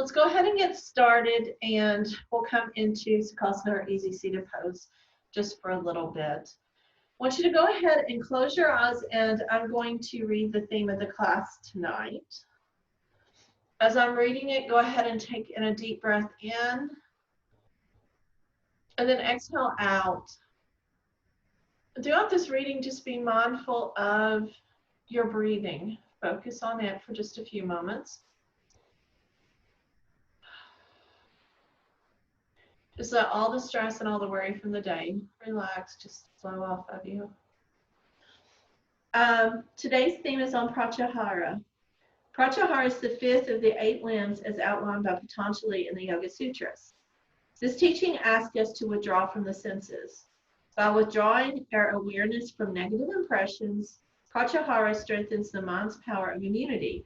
Let's go ahead and get started, and we'll come into Sukhasana or easy seated pose just for a little bit. I want you to go ahead and close your eyes, and I'm going to read the theme of the class tonight. As I'm reading it, go ahead and take in a deep breath in, and then exhale out. Throughout this reading, just be mindful of your breathing. Focus on it for just a few moments. Just let all the stress and all the worry from the day relax, just flow off of you. Today's theme is on Pratyahara. Pratyahara is the fifth of the 8 limbs as outlined by Patanjali in the Yoga Sutras. This teaching asks us to withdraw from the senses. By withdrawing our awareness from negative impressions, Pratyahara strengthens the mind's power of immunity.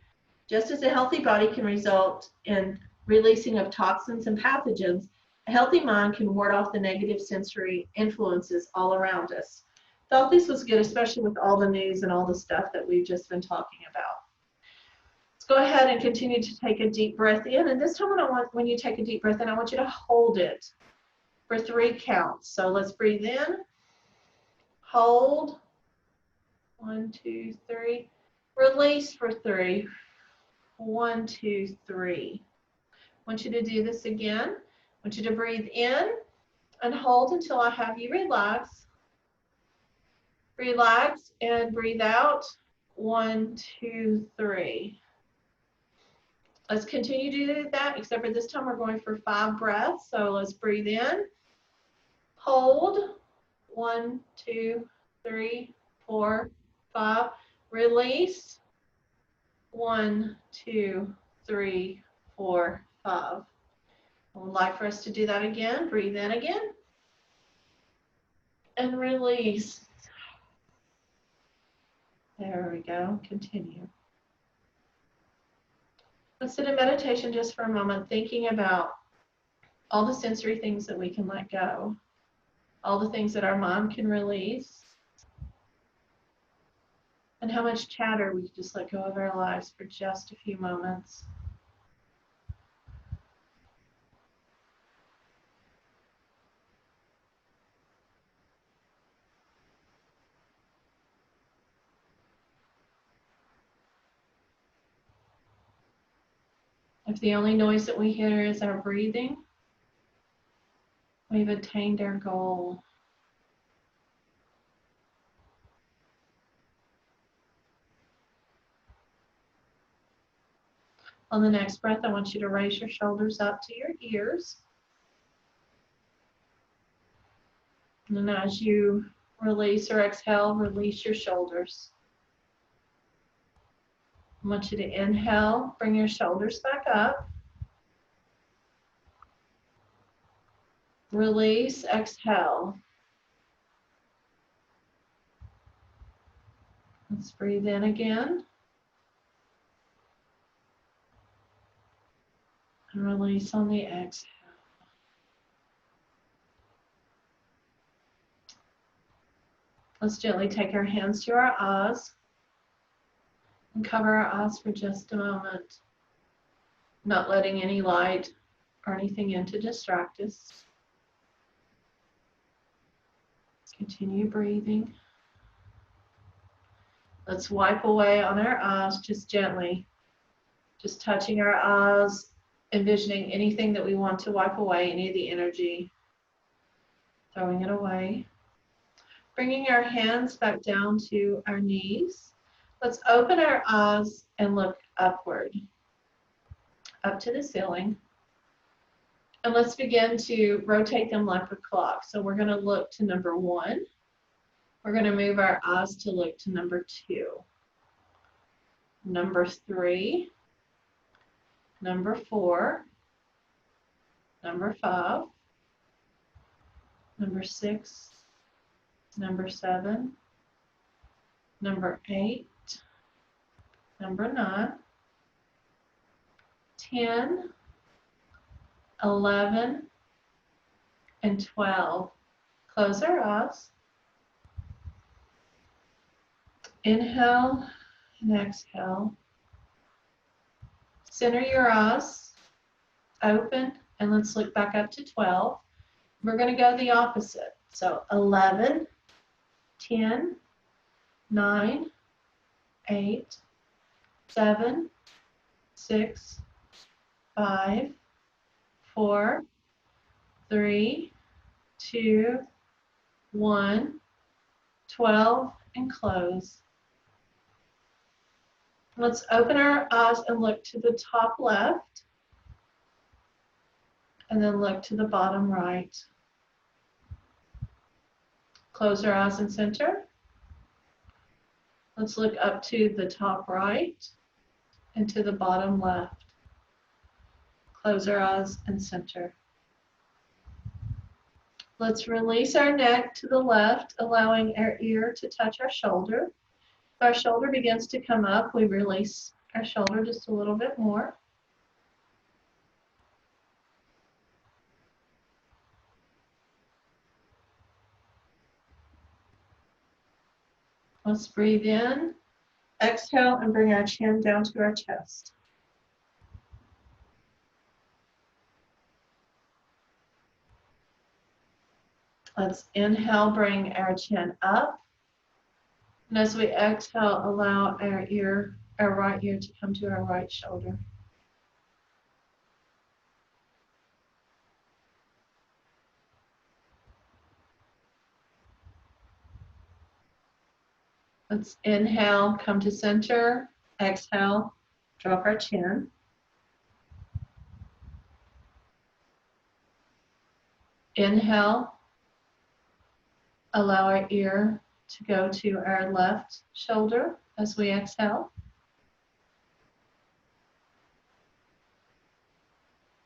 Just as a healthy body can result in releasing of toxins and pathogens, a healthy mind can ward off the negative sensory influences all around us. Thought this was good, especially with all the news and all the stuff that we've just been talking about. Let's go ahead and continue to take a deep breath in. And this time when you take a deep breath in, I want you to hold it for 3 counts. So let's breathe in, hold, 1, 2, 3, release for 3, 1, 2, 3. I want you to do this again. I want you to breathe in and hold until I have you relax. Relax and breathe out. 1, 2, 3. Let's continue to do that, except for this time we're going for 5 breaths. So let's breathe in, hold, 1, 2, 3, 4, 5. Release, 1, 2, 3, 4, 5. I would like for us to do that again. Breathe in again. And release. There we go. Continue. Let's sit in meditation just for a moment, thinking about all the sensory things that we can let go, all the things that our mind can release, and how much chatter we can just let go of our lives for just a few moments. If the only noise that we hear is our breathing, we've attained our goal. On the next breath, I want you to raise your shoulders up to your ears. And then as you release or exhale, release your shoulders. I want you to inhale, bring your shoulders back up. Release, exhale. Let's breathe in again. And release on the exhale. Let's gently take our hands to our eyes and cover our eyes for just a moment, not letting any light or anything in to distract us. Continue breathing. Let's wipe away on our eyes just gently, just touching our eyes, envisioning anything that we want to wipe away, any of the energy, throwing it away. Bringing our hands back down to our knees. Let's open our eyes and look upward, up to the ceiling. And let's begin to rotate them like a clock. So we're going to look to number 1. We're going to move our eyes to look to number 2, number 3, number 4, number 5, number 6, number 7, number 8, number 9, 10, 11, and 12. Close our eyes. Inhale and exhale. Center your eyes. open, and let's look back up to 12. We're going to go the opposite. So 11, 10, 9, 8, 7, 6, 5, 4, 3, 2, 1, 12, and close. Let's open our eyes and look to the top left, and then look to the bottom right. Close our eyes and center. Let's look up to the top right and to the bottom left. Close our eyes and center. Let's release our neck to the left, allowing our ear to touch our shoulder. If our shoulder begins to come up, we release our shoulder just a little bit more. Let's breathe in, exhale, and bring our chin down to our chest. Let's inhale, bring our chin up. And as we exhale, allow our right ear to come to our right shoulder. Let's inhale, come to center. Exhale, drop our chin. Inhale, allow our ear to go to our left shoulder as we exhale.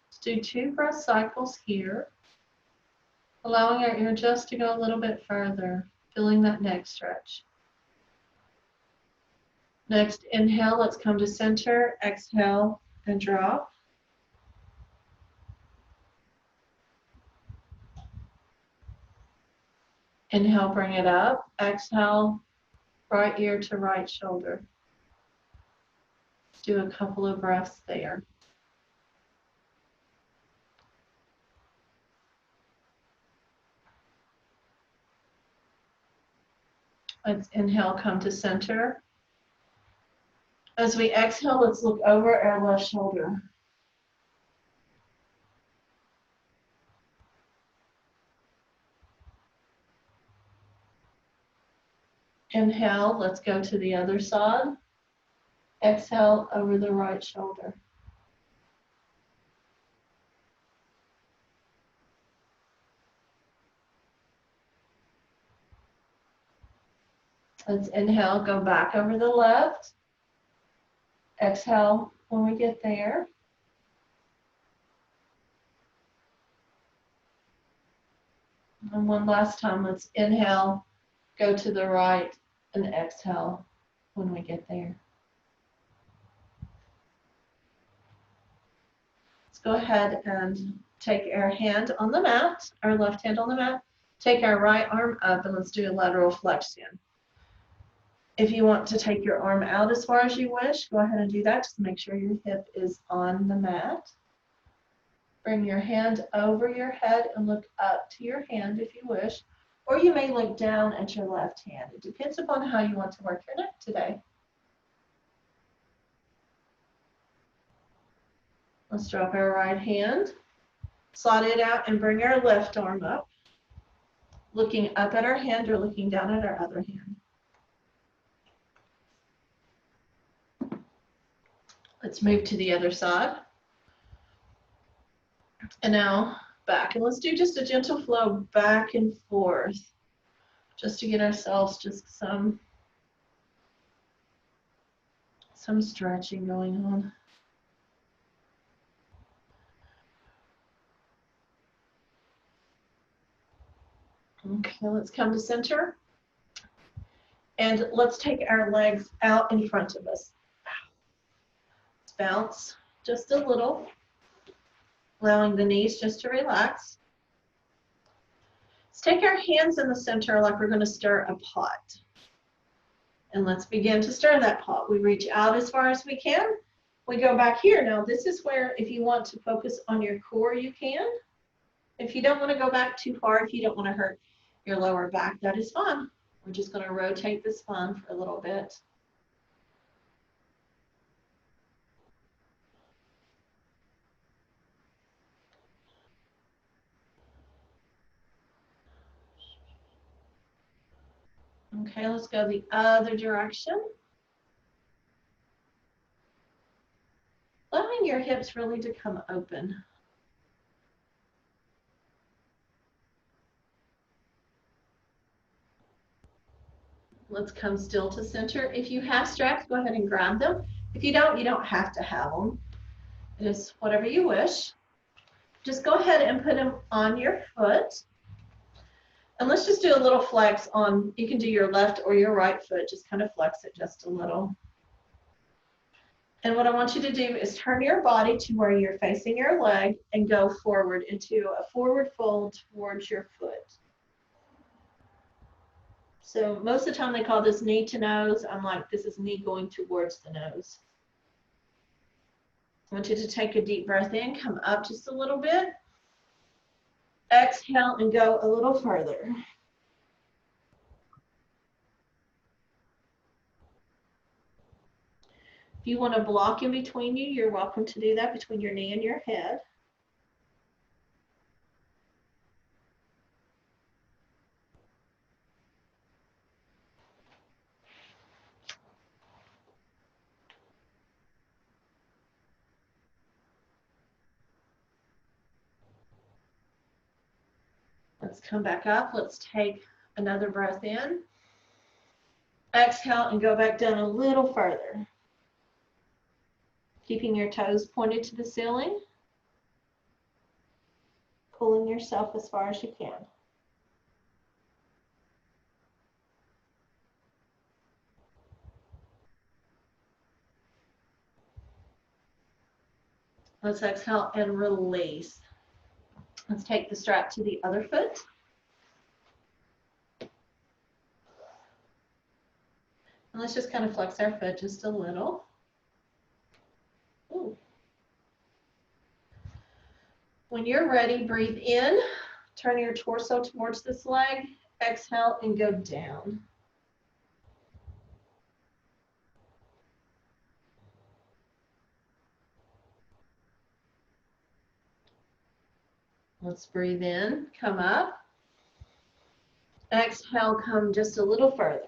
Let's do 2 breath cycles here, allowing our ear just to go a little bit further, feeling that neck stretch. Next, inhale, let's come to center, exhale, and drop. Inhale, bring it up. Exhale, right ear to right shoulder. Do a couple of breaths there. Let's inhale, come to center. As we exhale, let's look over our left shoulder. Inhale, let's go to the other side. Exhale over the right shoulder. Let's inhale, go back over the left. Exhale when we get there. And one last time, let's inhale, go to the right, and exhale when we get there. Let's go ahead and take our hand on the mat, our left hand on the mat, take our right arm up, and let's do a lateral flexion. If you want to take your arm out as far as you wish, go ahead and do that. Just make sure your hip is on the mat. Bring your hand over your head and look up to your hand if you wish, or you may look down at your left hand. It depends upon how you want to work your neck today. Let's drop our right hand, slide it out, and bring our left arm up, looking up at our hand or looking down at our other hand. Let's move to the other side. And now back. And let's do just a gentle flow back and forth, just to get ourselves just some stretching going on. Okay, let's come to center. And let's take our legs out in front of us. Let's bounce just a little, allowing the knees just to relax. Let's take our hands in the center like we're going to stir a pot. And let's begin to stir that pot. We reach out as far as we can, We go back here. Now, this is where if you want to focus on your core, you can. If you don't want to go back too far, if you don't want to hurt your lower back, that is fine. We're just going to rotate the spine for a little bit. Okay, let's go the other direction. Allowing your hips really to come open. Let's come still to center. If you have straps, go ahead and grab them. If you don't have to have them. It is whatever you wish. Just go ahead and put them on your foot. And let's just do a little flex on, you can do your left or your right foot, just kind of flex it just a little. And what I want you to do is turn your body to where you're facing your leg and go forward into a forward fold towards your foot. So most of the time they call this knee to nose. I'm like, this is knee going towards the nose. I want you to take a deep breath in, come up just a little bit. Exhale and go a little further. If you want to block in between you, you're welcome to do that between your knee and your head. Let's come back up. Let's take another breath in. Exhale and go back down a little further. Keeping your toes pointed to the ceiling. Pulling yourself as far as you can. Let's exhale and release. Let's take the strap to the other foot. And let's just kind of flex our foot just a little. Ooh. When you're ready, breathe in, turn your torso towards this leg, exhale and go down. Let's breathe in, come up. Exhale, come just a little further.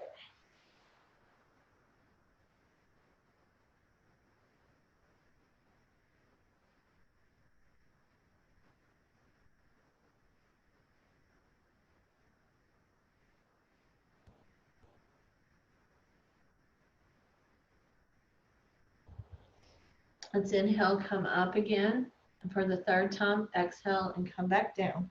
Let's inhale, come up again. And for the third time, exhale and come back down.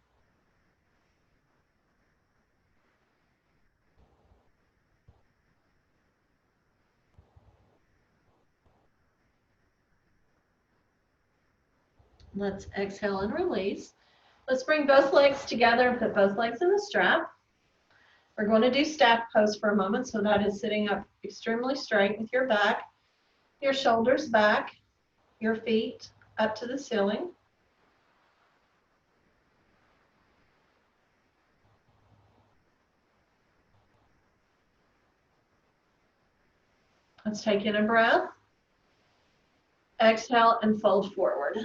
Let's exhale and release. Let's bring both legs together and put both legs in the strap. We're going to do stack pose for a moment. So that is sitting up extremely straight with your back, your shoulders back, your feet up to the ceiling. Let's take in a breath. Exhale and fold forward.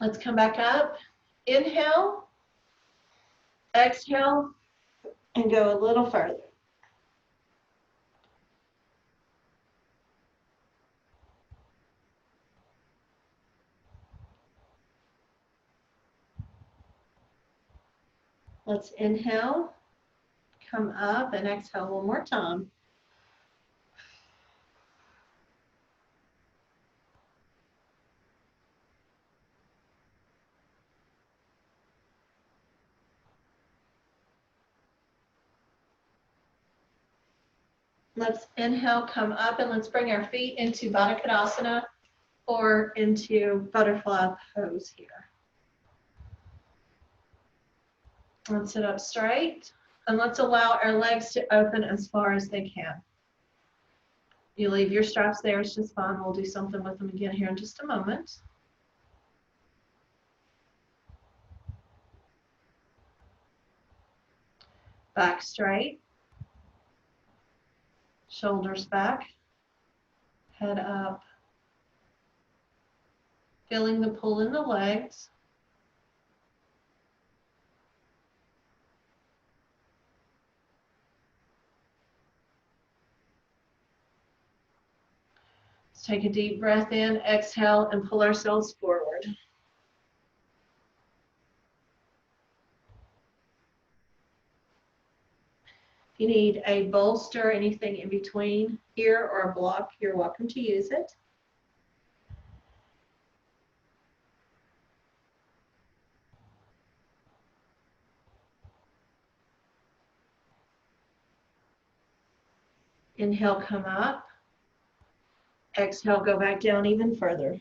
Let's come back up. Inhale, exhale, and go a little further. Let's inhale, come up, and exhale one more time. Let's inhale, come up, and let's bring our feet into Baddha Konasana or into butterfly pose here. Let's sit up straight, and let's allow our legs to open as far as they can. You leave your straps there, it's just fine. We'll do something with them again here in just a moment. Back straight, shoulders back, head up. Feeling the pull in the legs. Let's take a deep breath in, exhale, and pull ourselves forward. If you need a bolster, anything in between here or a block, you're welcome to use it. Inhale, come up. Exhale, go back down even further.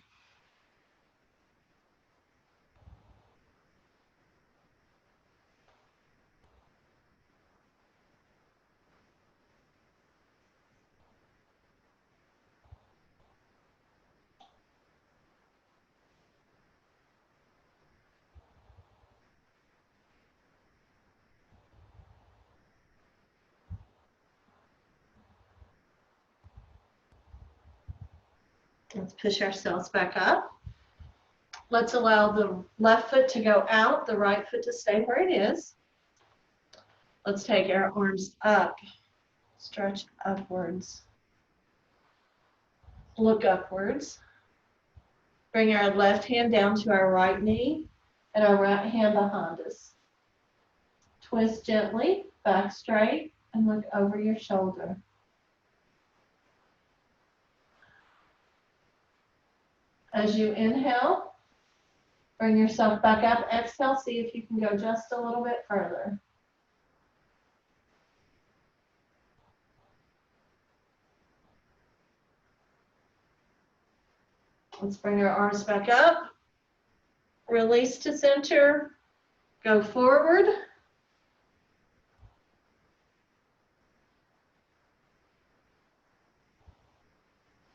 Let's push ourselves back up. Let's allow the left foot to go out, the right foot to stay where it is. Let's take our arms up, stretch upwards, look upwards. Bring our left hand down to our right knee and our right hand behind us. Twist gently, back straight, and look over your shoulder. As you inhale, bring yourself back up. Exhale, see if you can go just a little bit further. Let's bring our arms back up. Release to center. Go forward.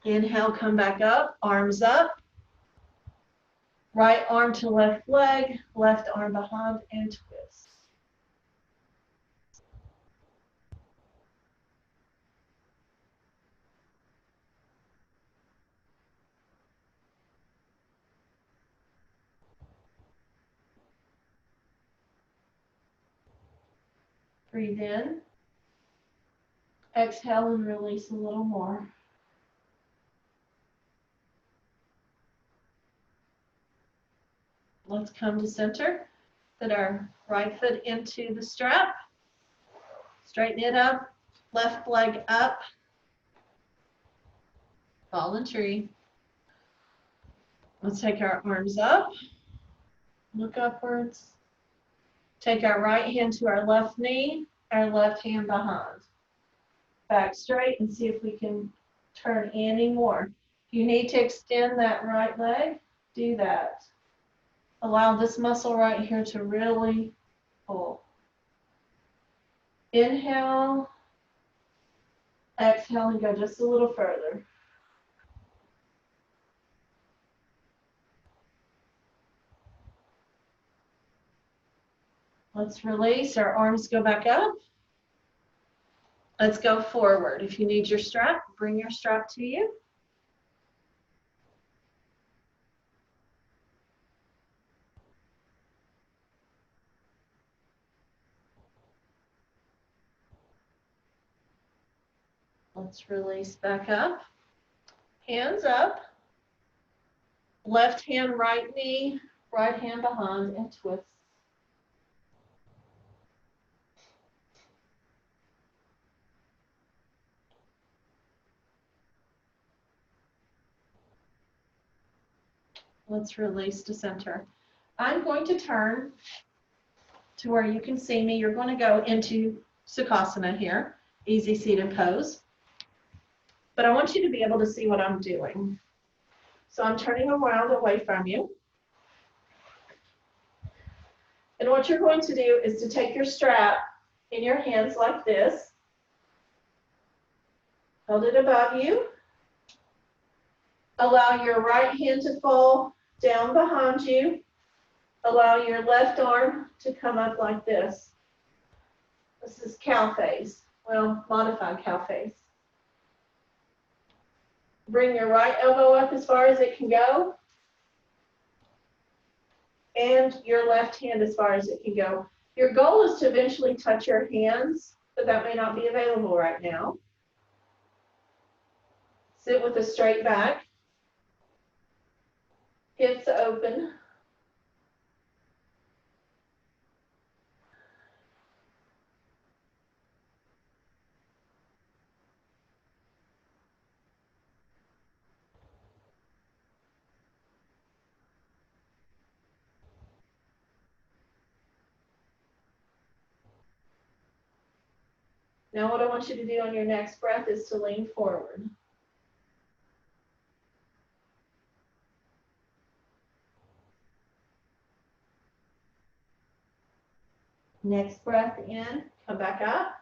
Inhale, come back up, arms up. Right arm to left leg, left arm behind, and twist. Breathe in. Exhale and release a little more. Let's come to center. Put our right foot into the strap. Straighten it up. Left leg up. Fallen tree. Let's take our arms up. Look upwards. Take our right hand to our left knee, our left hand behind. Back straight and see if we can turn any more. If you need to extend that right leg, do that. Allow this muscle right here to really pull. Inhale, exhale, and go just a little further. Let's release, our arms go back up. Let's go forward. If you need your strap, bring your strap to you. Let's release back up. Hands up. Left hand, right knee, right hand behind, and twist. Let's release to center. I'm going to turn to where you can see me. You're going to go into Sukhasana here, easy seated pose. But I want you to be able to see what I'm doing. So I'm turning around away from you. And what you're going to do is to take your strap in your hands like this, hold it above you, allow your right hand to fall down behind you, allow your left arm to come up like this. This is cow face, well, modified cow face. Bring your right elbow up as far as it can go, and your left hand as far as it can go. Your goal is to eventually touch your hands, but that may not be available right now. Sit with a straight back, hips open. Now what I want you to do on your next breath is to lean forward. Next breath in, come back up.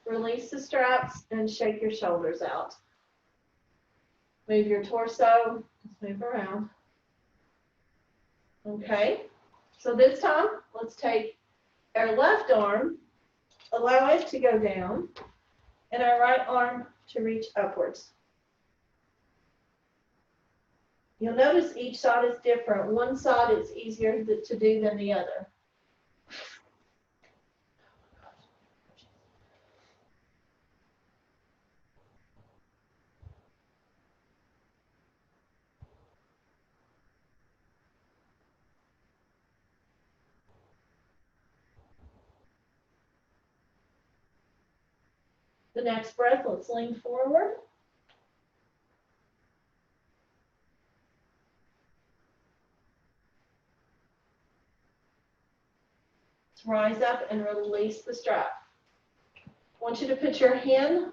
Release the straps and shake your shoulders out. Move your torso, just move around. Okay, so this time, let's take our left arm, allow it to go down, and our right arm to reach upwards. You'll notice each side is different. One side is easier to do than the other. The next breath, let's lean forward. Let's rise up and release the strap. I want you to put your hand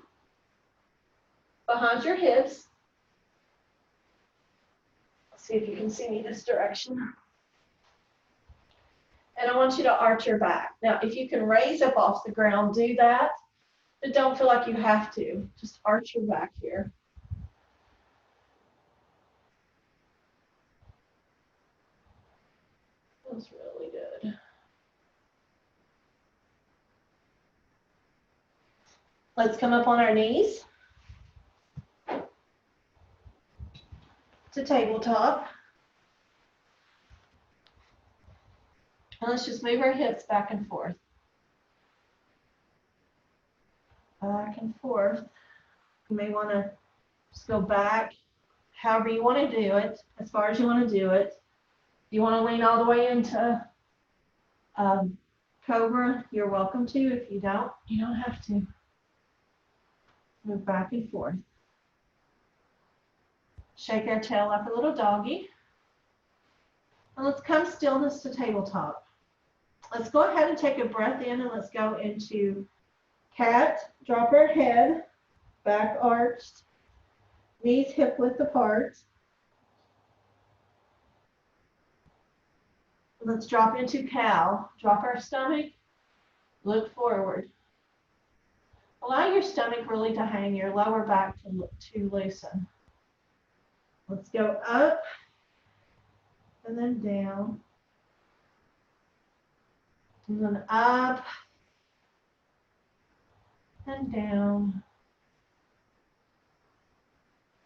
behind your hips. Let's see if you can see me this direction. And I want you to arch your back. Now, if you can raise up off the ground, do that. But don't feel like you have to. Just arch your back here. That's really good. Let's come up on our knees to tabletop. And let's just move our hips back and forth. Back and forth. You may want to just go back however you want to do it, as far as you want to do it. If you want to lean all the way into Cobra, you're welcome to. If you don't have to. Move back and forth. Shake our tail up a little doggy. And let's come stillness to tabletop. Let's go ahead and take a breath in and let's go into cat. Drop our head, back arched, knees hip width apart. Let's drop into cow. Drop our stomach, look forward. Allow your stomach really to hang, your lower back to loosen. Let's go up and then down. And then up and down.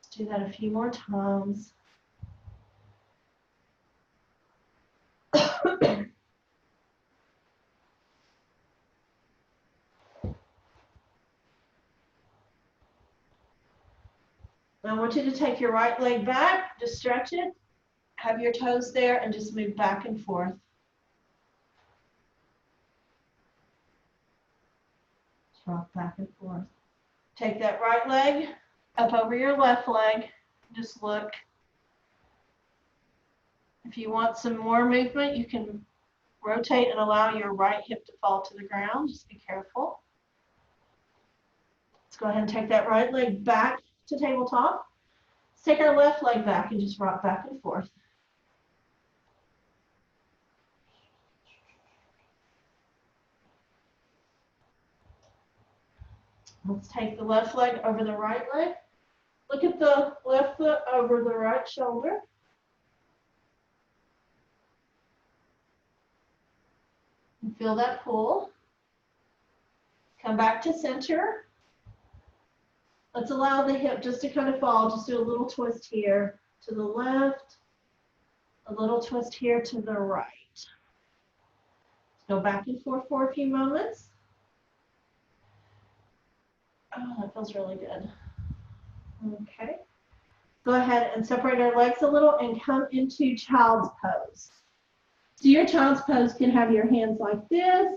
Let's do that a few more times. I want you to take your right leg back, just stretch it, have your toes there, and just move back and forth. Just rock back and forth. Take that right leg up over your left leg, just look. If you want some more movement, you can rotate and allow your right hip to fall to the ground. Just be careful. Let's go ahead and take that right leg back to tabletop. Let's take our left leg back and just rock back and forth. Let's take the left leg over the right leg. Look at the left foot over the right shoulder. And feel that pull. Come back to center. Let's allow the hip just to kind of fall. Just do a little twist here to the left, a little twist here to the right. Go back and forth for a few moments. Oh, that feels really good. Okay. Go ahead and separate our legs a little and come into child's pose. So your child's pose can have your hands like this,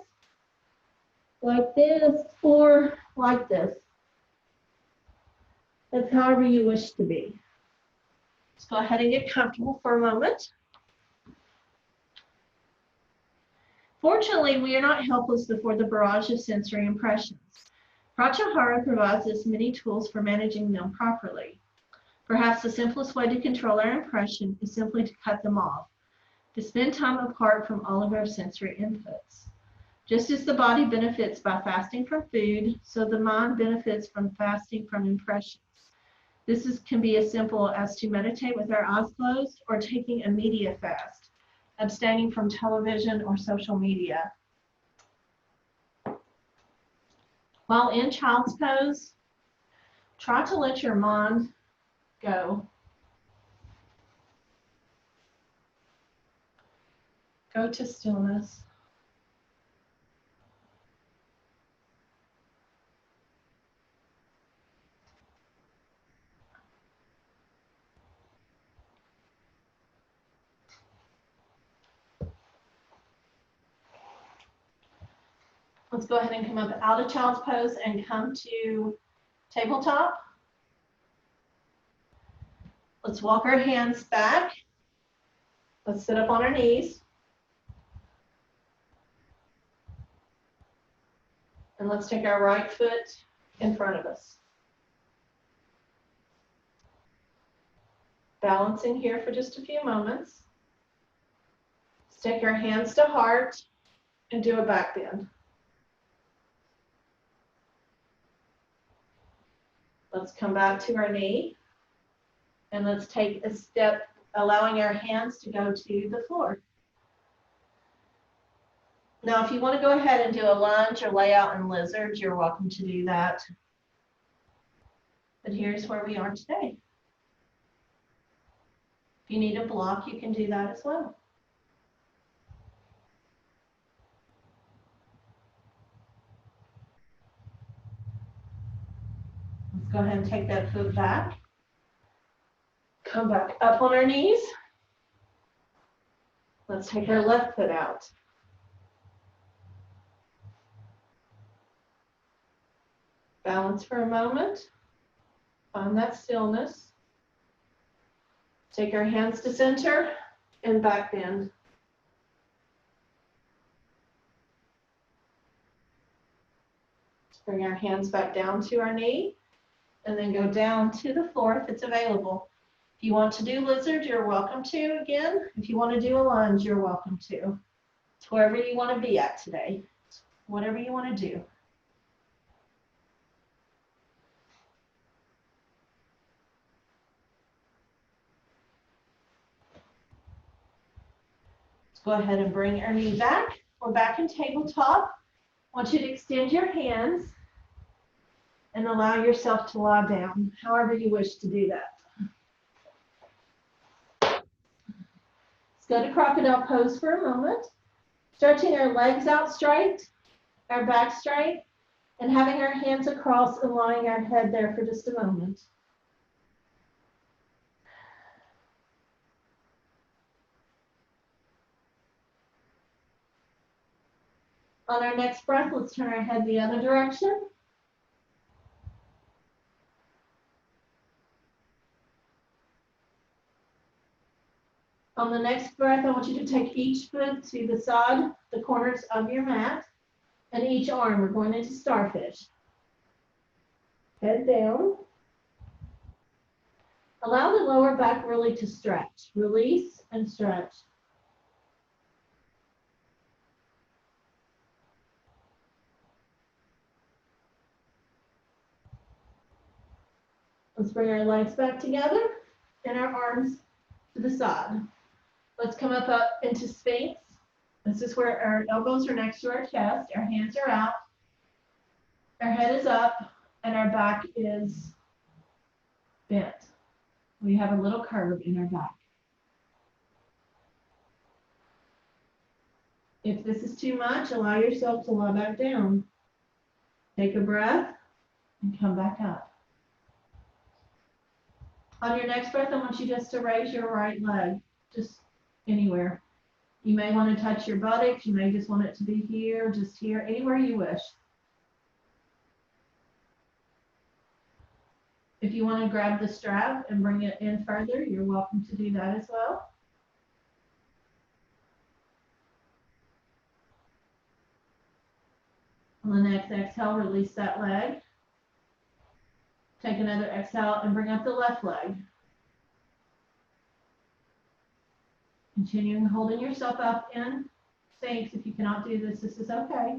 or like this. That's however you wish to be. Let's go ahead and get comfortable for a moment. Fortunately, we are not helpless before the barrage of sensory impressions. Pratyahara provides us many tools for managing them properly. Perhaps the simplest way to control our impression is simply to cut them off, to spend time apart from all of our sensory inputs. Just as the body benefits by fasting from food, so the mind benefits from fasting from impressions. This can be as simple as to meditate with our eyes closed or taking a media fast, abstaining from television or social media. While in child's pose, try to let your mind go. Go to stillness. Let's go ahead and come up out of child's pose and come to tabletop. Let's walk our hands back. Let's sit up on our knees. And let's take our right foot in front of us. Balancing here for just a few moments. Let's take our hands to heart and do a back bend. Let's come back to our knee. And let's take a step, allowing our hands to go to the floor. Now, if you want to go ahead and do a lunge or lay out in lizard, you're welcome to do that. But here's where we are today. If you need a block, you can do that as well. Let's go ahead and take that foot back. Come back up on our knees. Let's take our left foot out. Balance for a moment. Find that stillness. Take our hands to center and back bend. Bring our hands back down to our knee and then go down to the floor if it's available. If you want to do lizard, you're welcome to again. If you want to do a lunge, you're welcome to. It's wherever you want to be at today. Whatever you want to do. Let's go ahead and bring our knee back. We're back in tabletop. I want you to extend your hands and allow yourself to lie down, however you wish to do that. Let's go to crocodile pose for a moment. Stretching our legs out straight, our back straight, and having our hands across and lying our head there for just a moment. On our next breath, let's turn our head the other direction. On the next breath, I want you to take each foot to the side, the corners of your mat, and each arm. We're going into starfish. Head down. Allow the lower back really to stretch. Release and stretch. Let's bring our legs back together and our arms to the side. Let's come up into Sphinx. This is where our elbows are next to our chest, our hands are out, our head is up, and our back is bent. We have a little curve in our back. If this is too much, allow yourself to lie back down. Take a breath and come back up. On your next breath, I want you just to raise your right leg, just anywhere. You may want to touch your buttocks. You may just want it to be here, just here, anywhere you wish. If you want to grab the strap and bring it in further, you're welcome to do that as well. On the next exhale, release that leg. Take another exhale and bring up the left leg. Continuing holding yourself up in Sphinx. If you cannot do this, this is okay.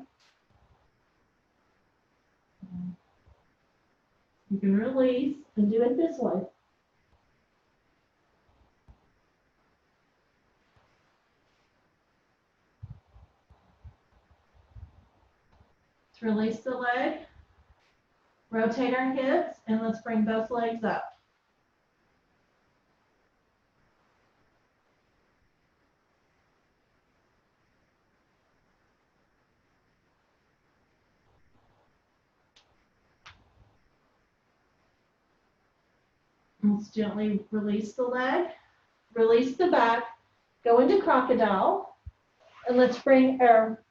You can release and do it this way. Let's release the leg. Rotate our hips, and let's bring both legs up. Let's gently release the leg, release the back, go into crocodile, and let's bring our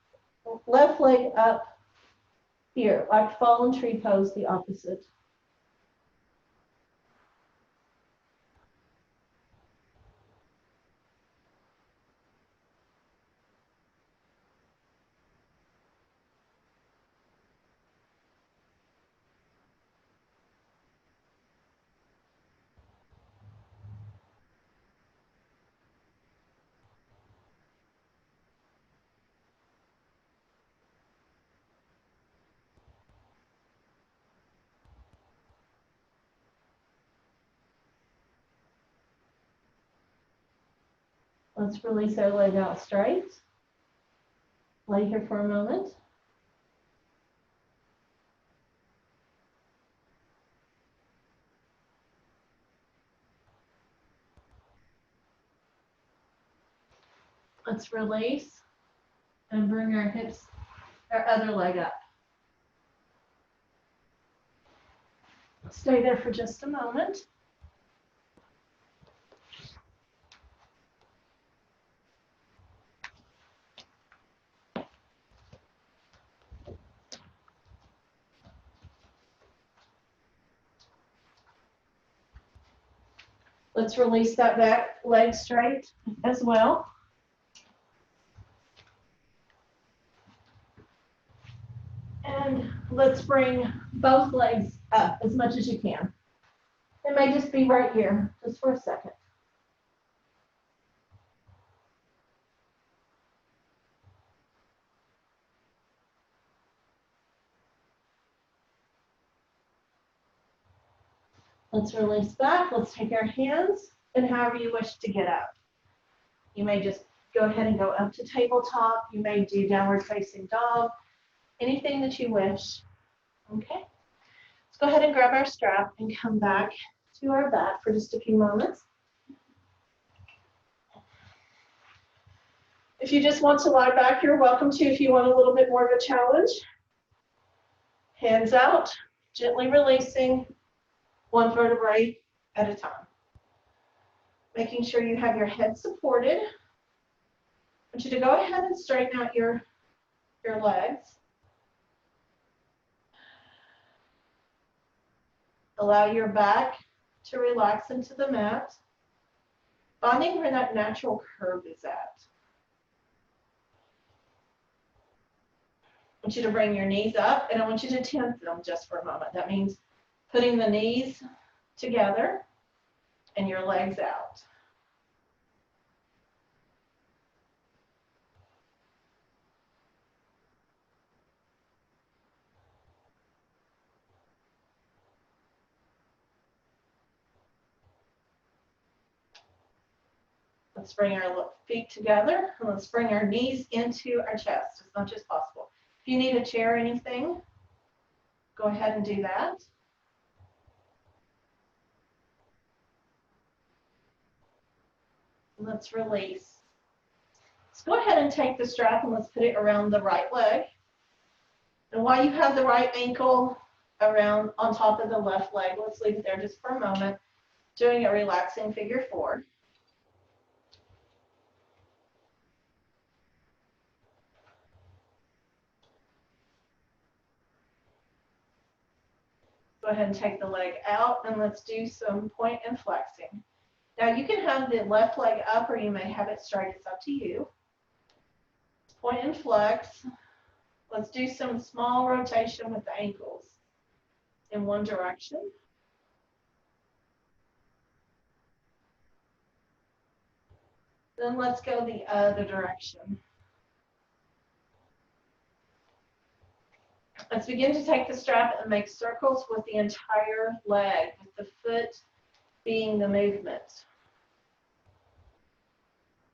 left leg up here, like fallen tree pose, the opposite. Let's release our leg out straight. Lay here for a moment. Let's release and bring our hips, our other leg up. Stay there for just a moment. Let's release that back leg straight as well. And let's bring both legs up as much as you can. It may just be right here, just for a second. Let's release back. Let's take our hands and however you wish to get up. You may just go ahead and go up to tabletop. You may do downward facing dog, anything that you wish. Okay. Let's go ahead and grab our strap and come back to our back for just a few moments. If you just want to lie back, you're welcome to. If you want a little bit more of a challenge, hands out, gently releasing one vertebrae at a time. Making sure you have your head supported. I want you to go ahead and straighten out your legs. Allow your back to relax into the mat, finding where that natural curve is at. I want you to bring your knees up, and I want you to tense them just for a moment. That means putting the knees together and your legs out. Let's bring our feet together, and let's bring our knees into our chest as much as possible. If you need a chair or anything, go ahead and do that. Let's release. Let's go ahead and take the strap and let's put it around the right leg. And while you have the right ankle around on top of the left leg, let's leave it there just for a moment, doing a relaxing figure 4. Go ahead and take the leg out, and let's do some point and flexing. Now you can have the left leg up or you may have it straight, it's up to you. Point and flex. Let's do some small rotation with the ankles in one direction. Then let's go the other direction. Let's begin to take the strap and make circles with the entire leg, with the foot being the movement.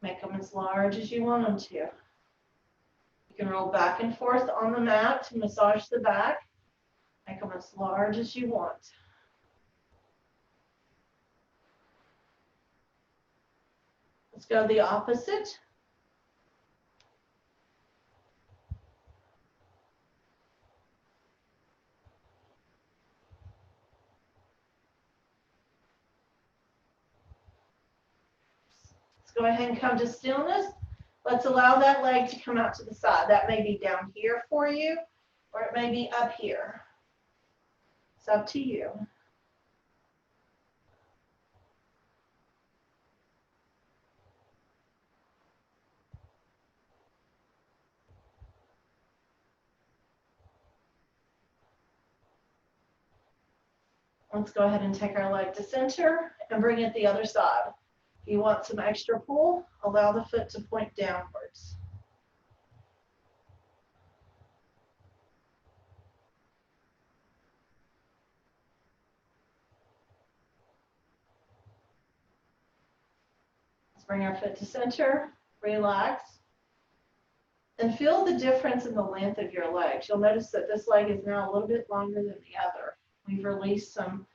Make them as large as you want them to. You can roll back and forth on the mat to massage the back. Make them as large as you want. Let's go the opposite. Let's go ahead and come to stillness. Let's allow that leg to come out to the side. That may be down here for you, or it may be up here. It's up to you. Let's go ahead and take our leg to center and bring it the other side. If you want some extra pull, allow the foot to point downwards. Let's bring our foot to center, relax, and feel the difference in the length of your legs. You'll notice that this leg is now a little bit longer than the other. We've released some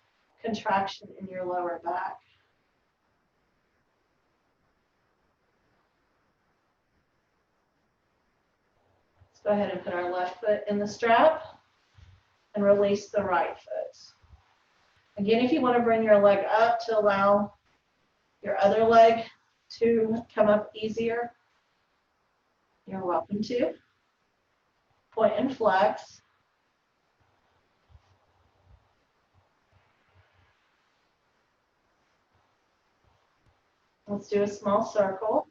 contraction in your lower back. Let's go ahead and put our left foot in the strap and release the right foot. Again, if you want to bring your leg up to allow your other leg to come up easier, you're welcome to. Point and flex. Let's do a small circle.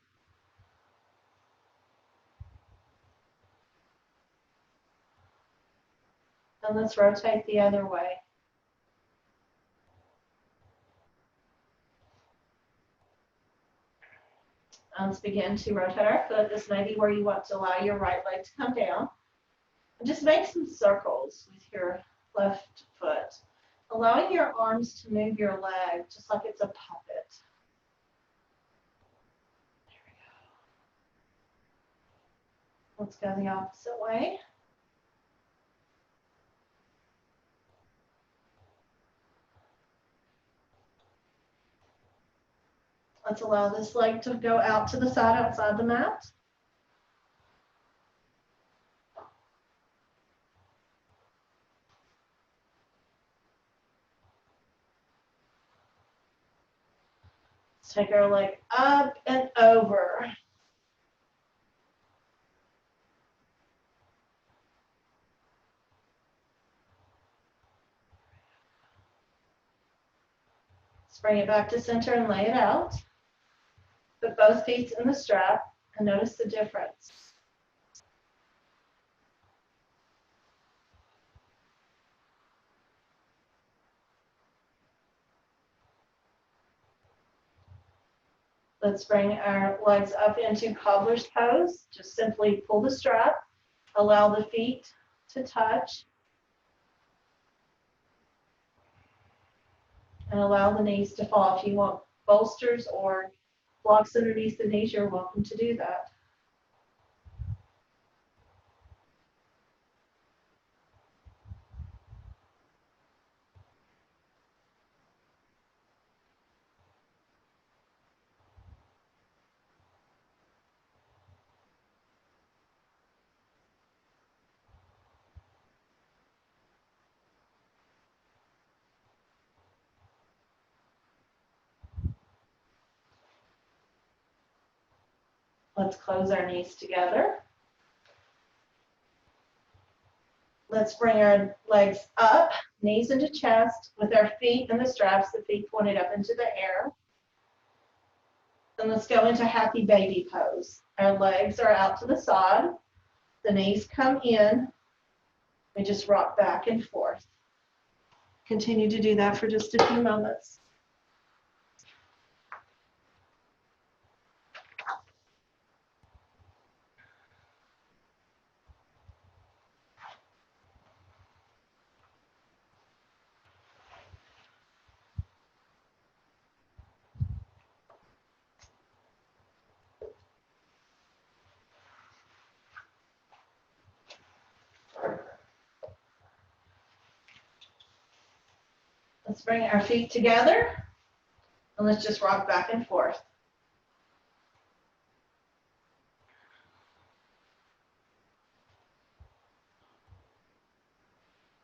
And let's rotate the other way. Let's begin to rotate our foot. This may be where you want to allow your right leg to come down. And just make some circles with your left foot, allowing your arms to move your leg just like it's a puppet. There we go. Let's go the opposite way. Let's allow this leg to go out to the side outside the mat. Let's take our leg up and over. Let's bring it back to center and lay it out. Put both feet in the strap and notice the difference. Let's bring our legs up into cobbler's pose. Just simply pull the strap, allow the feet to touch, and allow the knees to fall. If you want bolsters or blocks underneath the knees, you're welcome to do that. Let's close our knees together. Let's bring our legs up, knees into chest, with our feet in the straps, the feet pointed up into the air. And let's go into happy baby pose. Our legs are out to the side. The knees come in. We just rock back and forth. Continue to do that for just a few moments. Let's bring our feet together, and let's just rock back and forth.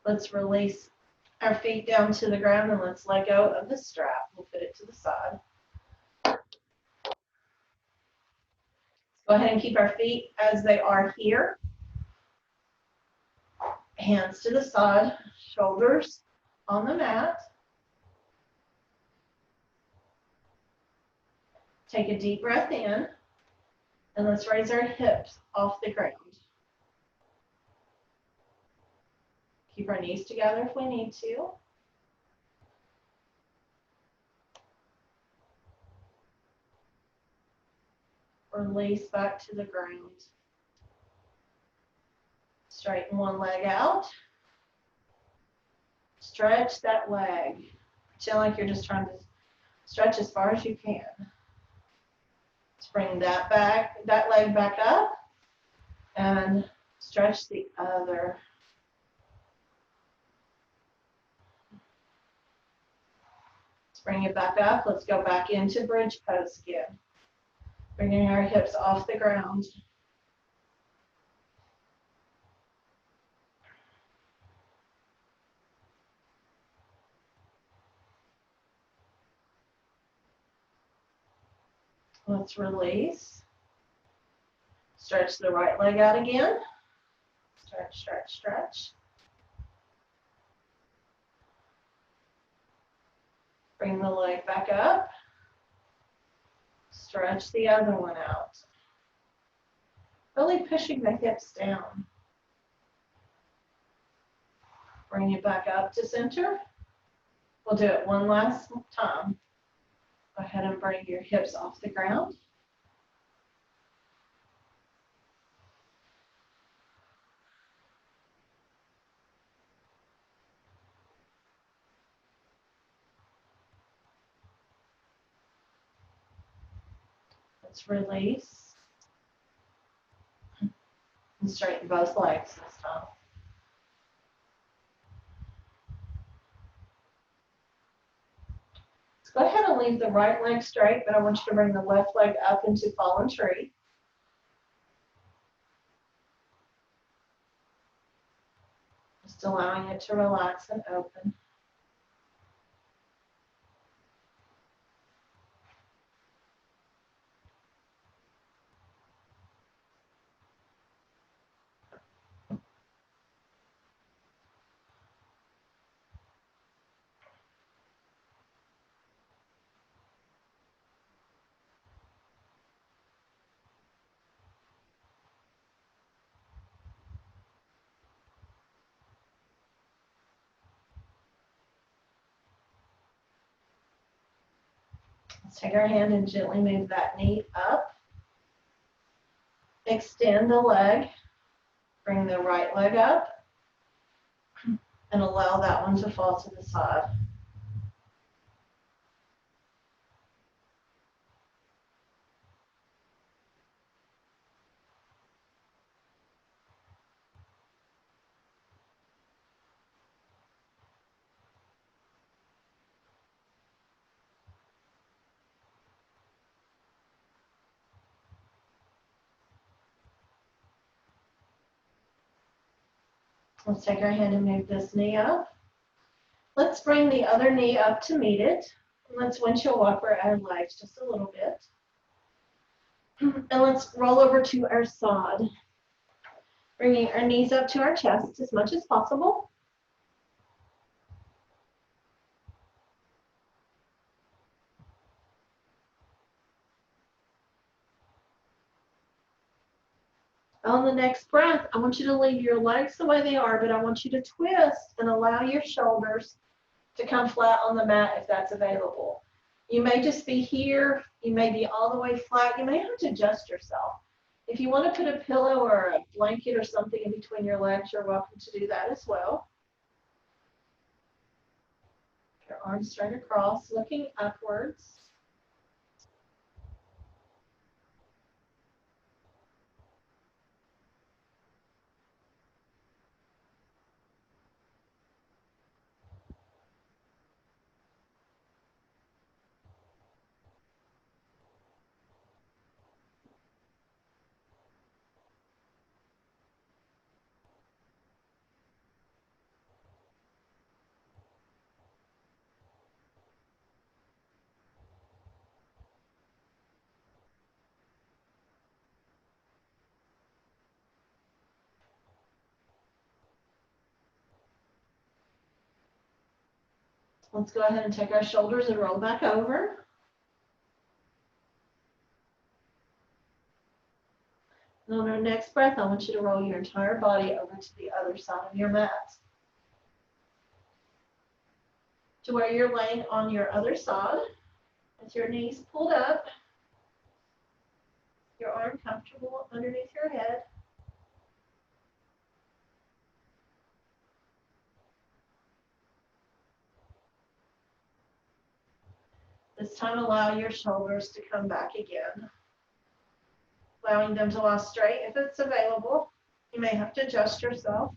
Let's release our feet down to the ground, and let's let go of the strap. We'll put it to the side. Go ahead and keep our feet as they are here. Hands to the side, shoulders on the mat. Take a deep breath in, and let's raise our hips off the ground. Keep our knees together if we need to. Release back to the ground. Straighten one leg out. Stretch that leg. Pretend like you're just trying to stretch as far as you can. Let's bring that leg back up and stretch the other. Let's bring it back up. Let's go back into bridge pose again. Bringing our hips off the ground. Let's release. Stretch the right leg out again. Stretch, stretch, stretch. Bring the leg back up. Stretch the other one out. Really pushing the hips down. Bring it back up to center. We'll do it one last time. Go ahead and bring your hips off the ground. Let's release. And straighten both legs this time. Go ahead and leave the right leg straight, but I want you to bring the left leg up into fallen tree. Just allowing it to relax and open. Let's take our hand and gently move that knee up. Extend the leg. Bring the right leg up. And allow that one to fall to the side. Let's take our hand and move this knee up. Let's bring the other knee up to meet it. Let's windshield wiper our legs just a little bit. And let's roll over to our side. Bringing our knees up to our chest as much as possible. On the next breath, I want you to leave your legs the way they are, but I want you to twist and allow your shoulders to come flat on the mat if that's available. You may just be here, you may be all the way flat, you may have to adjust yourself. If you want to put a pillow or a blanket or something in between your legs, you're welcome to do that as well. Your arms straight across, looking upwards. Let's go ahead and take our shoulders and roll back over. And on our next breath, I want you to roll your entire body over to the other side of your mat. To where you're laying on your other side, with your knees pulled up, your arm comfortable underneath your head. This time, allow your shoulders to come back again, allowing them to lie straight if it's available. You may have to adjust yourself,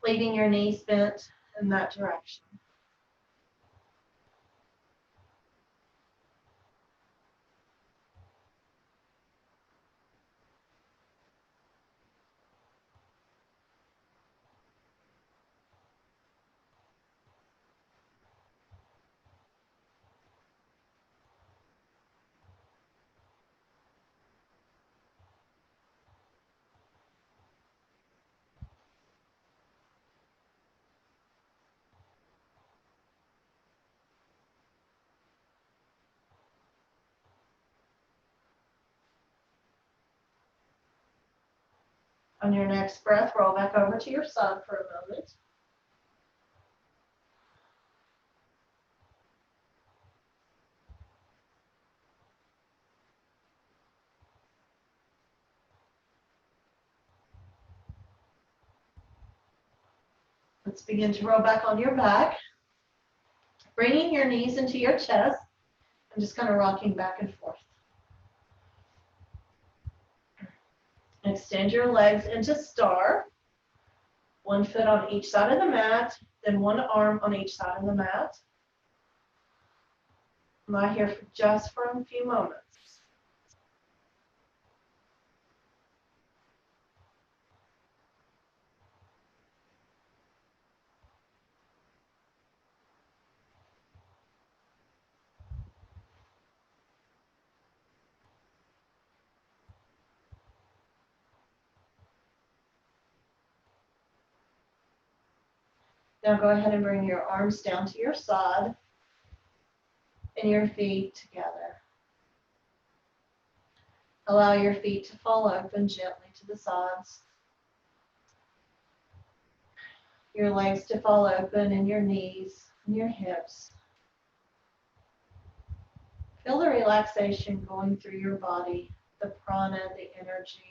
leaving your knees bent in that direction. On your next breath, roll back over to your side for a moment. Let's begin to roll back on your back, bringing your knees into your chest and just kind of rocking back and forth. Extend your legs into star, one foot on each side of the mat, then one arm on each side of the mat. Lie here just for a few moments. Now go ahead and bring your arms down to your side and your feet together. Allow your feet to fall open gently to the sides. Your legs to fall open and your knees and your hips. Feel the relaxation going through your body, the prana, the energy.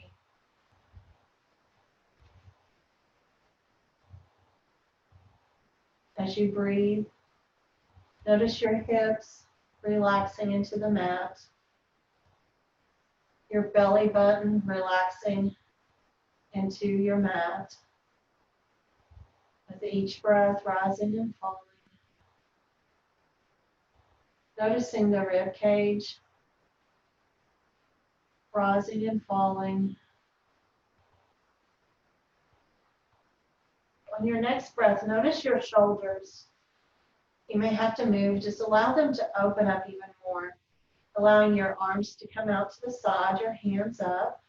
As you breathe, notice your hips relaxing into the mat, your belly button relaxing into your mat. With each breath rising and falling. Noticing the rib cage rising and falling. On your next breath, notice your shoulders. You may have to move. Just allow them to open up even more, allowing your arms to come out to the side, your hands up.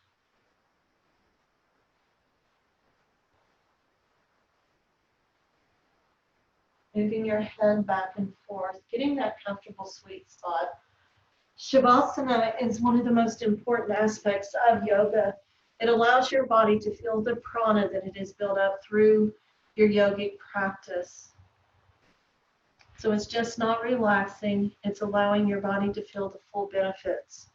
Moving your head back and forth, getting that comfortable sweet spot. Shavasana is one of the most important aspects of yoga. It allows your body to feel the prana that it is built up through your yogic practice. So it's just not relaxing, it's allowing your body to feel the full benefits.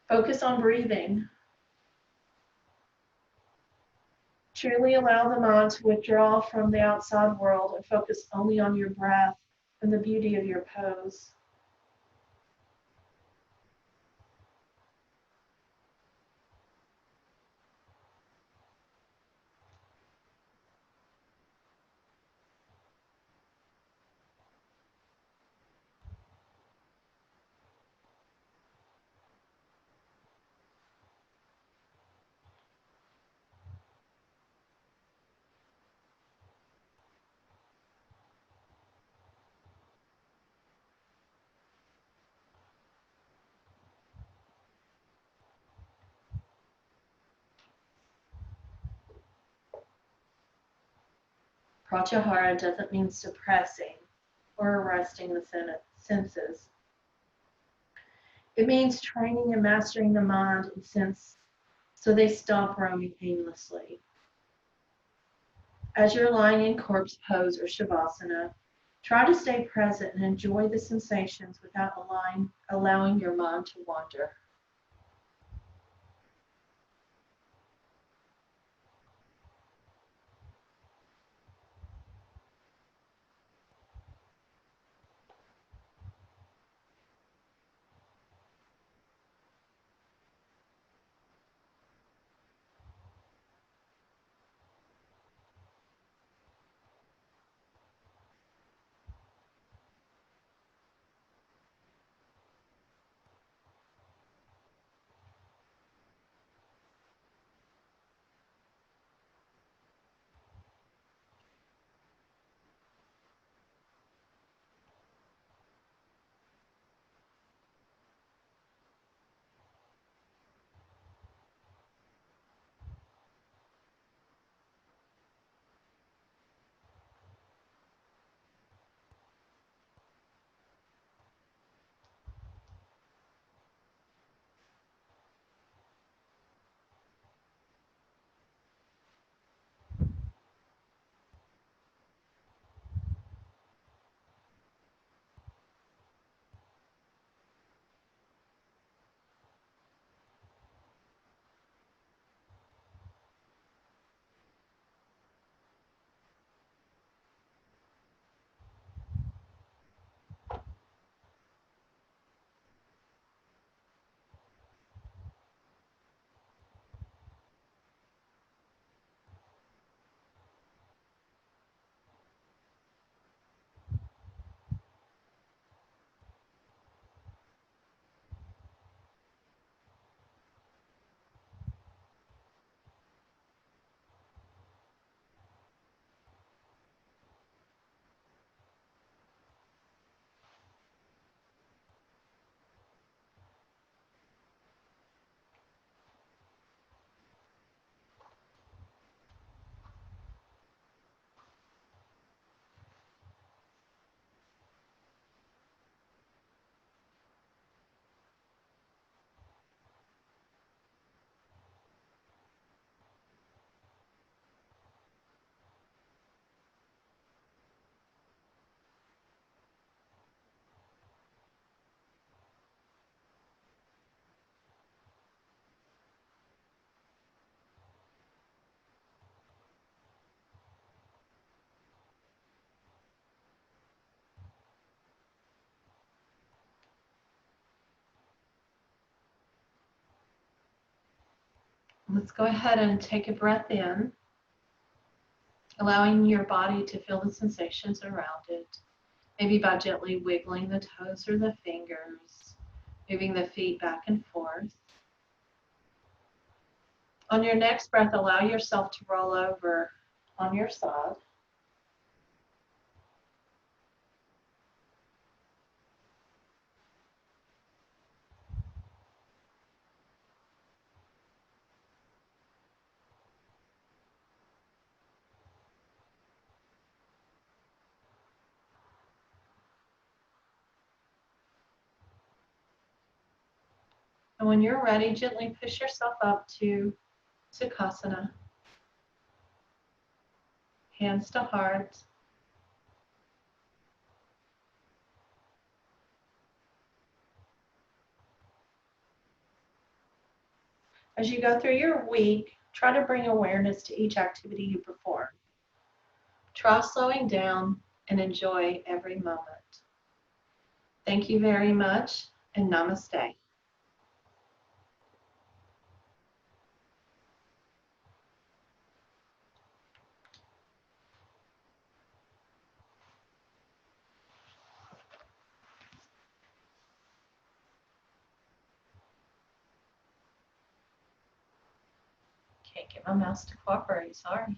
Focus on breathing. Truly allow the mind to withdraw from the outside world and focus only on your breath and the beauty of your pose. Pratyahara doesn't mean suppressing or arresting the senses. It means training and mastering the mind and sense so they stop roaming aimlessly. As you're lying in corpse pose or shavasana, try to stay present and enjoy the sensations without allowing your mind to wander. Let's go ahead and take a breath in, allowing your body to feel the sensations around it, maybe by gently wiggling the toes or the fingers, moving the feet back and forth. On your next breath, allow yourself to roll over on your side. And when you're ready, gently push yourself up to Sukhasana. Hands to heart. As you go through your week, try to bring awareness to each activity you perform. Try slowing down and enjoy every moment. Thank you very much, and namaste. Can't get my mouse to cooperate, sorry.